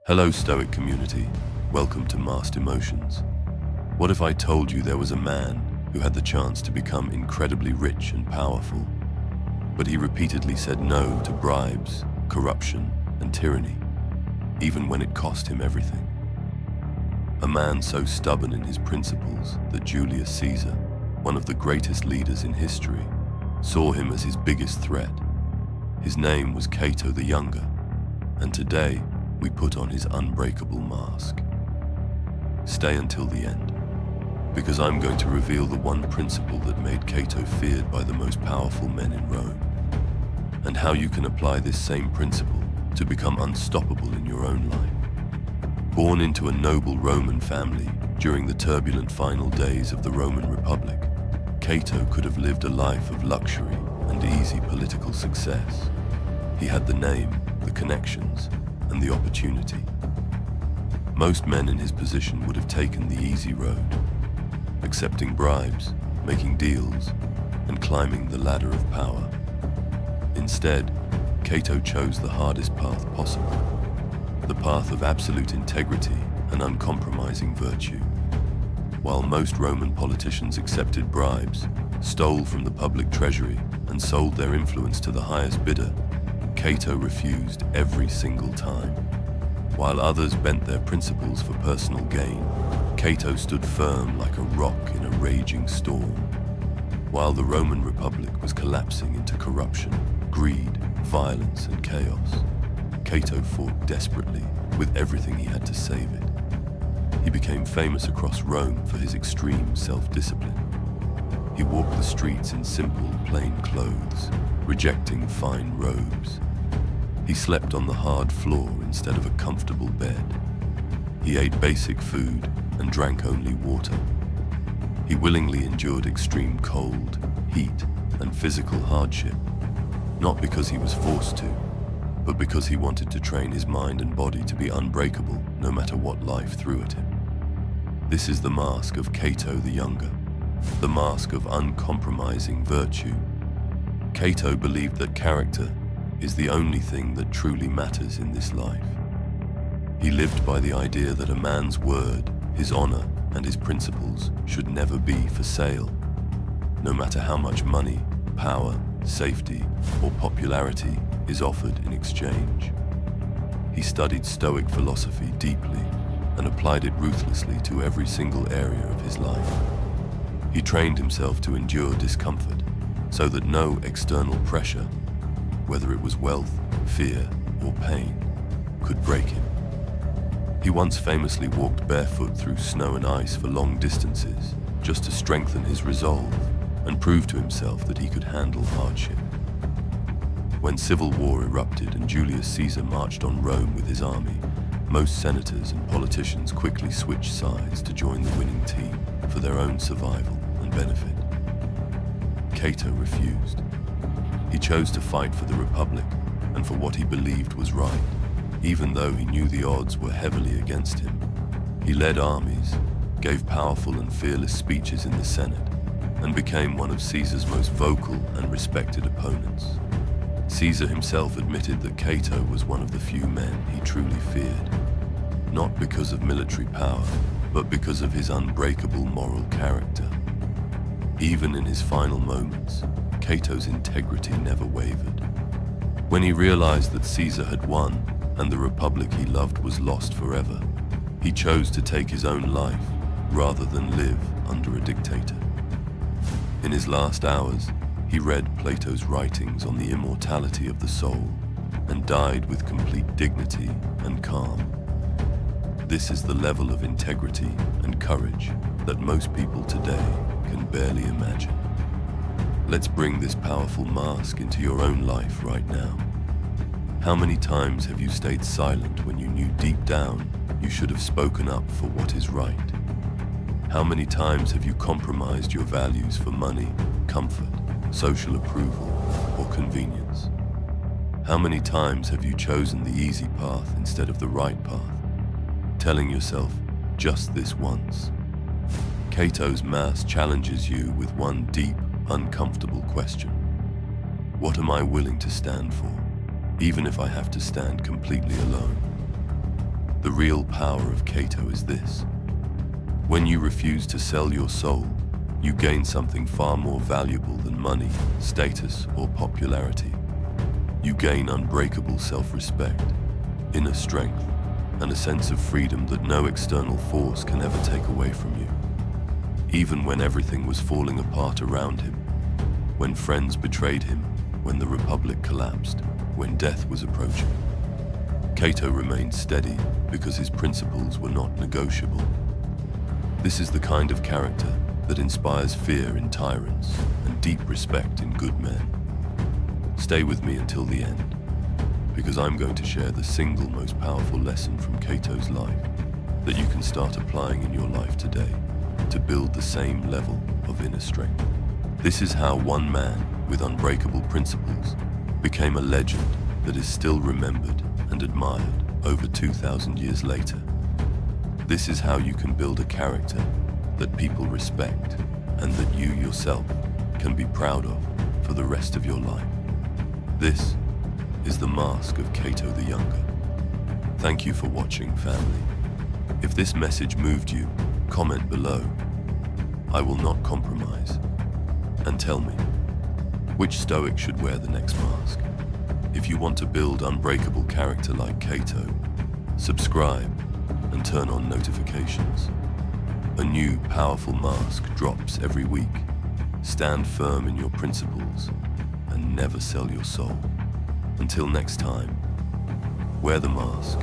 Hello, Stoic community. Welcome to Masked Emotions. What if I told you there was a man who had the chance to become incredibly rich and powerful, but he repeatedly said no to bribes, corruption, and tyranny, even when it cost him everything? A man so stubborn in his principles that Julius Caesar, one of the greatest leaders in history, saw him as his biggest threat. His name was Cato the Younger, and today we put on his unbreakable mask. Stay until the end, because I'm going to reveal the one principle that made Cato feared by the most powerful men in Rome, and how you can apply this same principle to become unstoppable in your own life. Born into a noble Roman family during the turbulent final days of the Roman Republic, Cato could have lived a life of luxury and easy political success. He had the name, the connections, and the opportunity. Most men in his position would have taken the easy road, accepting bribes, making deals, and climbing the ladder of power. Instead, Cato chose the hardest path possible, the path of absolute integrity and uncompromising virtue. While most Roman politicians accepted bribes, stole from the public treasury, and sold their influence to the highest bidder, Cato refused every single time. While others bent their principles for personal gain, Cato stood firm like a rock in a raging storm. While the Roman Republic was collapsing into corruption, greed, violence, and chaos, Cato fought desperately with everything he had to save it. He became famous across Rome for his extreme self-discipline. He walked the streets in simple, plain clothes, rejecting fine robes. He slept on the hard floor instead of a comfortable bed. He ate basic food and drank only water. He willingly endured extreme cold, heat, and physical hardship, not because he was forced to, but because he wanted to train his mind and body to be unbreakable no matter what life threw at him. This is the mask of Cato the Younger, the mask of uncompromising virtue. Cato believed that character is the only thing that truly matters in this life. He lived by the idea that a man's word, his honor, and his principles should never be for sale, no matter how much money, power, safety, or popularity is offered in exchange. He studied Stoic philosophy deeply and applied it ruthlessly to every single area of his life. He trained himself to endure discomfort so that no external pressure, whether it was wealth, fear, or pain, could break him. He once famously walked barefoot through snow and ice for long distances just to strengthen his resolve and prove to himself that he could handle hardship. When civil war erupted and Julius Caesar marched on Rome with his army, most senators and politicians quickly switched sides to join the winning team for their own survival and benefit. Cato refused. He chose to fight for the Republic and for what he believed was right, even though he knew the odds were heavily against him. He led armies, gave powerful and fearless speeches in the Senate, and became one of Caesar's most vocal and respected opponents. Caesar himself admitted that Cato was one of the few men he truly feared, not because of military power, but because of his unbreakable moral character. Even in his final moments, Cato's integrity never wavered. When he realized that Caesar had won and the republic he loved was lost forever, he chose to take his own life rather than live under a dictator. In his last hours, he read Plato's writings on the immortality of the soul and died with complete dignity and calm. This is the level of integrity and courage that most people today can barely imagine. Let's bring this powerful mask into your own life right now. How many times have you stayed silent when you knew deep down you should have spoken up for what is right? How many times have you compromised your values for money, comfort, social approval, or convenience? How many times have you chosen the easy path instead of the right path, telling yourself just this once? Cato's mask challenges you with one deep, uncomfortable question. What am I willing to stand for, even if I have to stand completely alone? The real power of Cato is this. When you refuse to sell your soul, you gain something far more valuable than money, status, or popularity. You gain unbreakable self-respect, inner strength, and a sense of freedom that no external force can ever take away from you. Even when everything was falling apart around him, when friends betrayed him, when the Republic collapsed, when death was approaching, Cato remained steady because his principles were not negotiable. This is the kind of character that inspires fear in tyrants and deep respect in good men. Stay with me until the end, because I'm going to share the single most powerful lesson from Cato's life that you can start applying in your life today to build the same level of inner strength. This is how one man with unbreakable principles became a legend that is still remembered and admired over 2,000 years later. This is how you can build a character that people respect and that you yourself can be proud of for the rest of your life. This is the mask of Cato the Younger. Thank you for watching, family. If this message moved you, comment below. I will not compromise. And tell me, which Stoic should wear the next mask? If you want to build unbreakable character like Cato, subscribe and turn on notifications. A new, powerful mask drops every week. Stand firm in your principles and never sell your soul. Until next time, wear the mask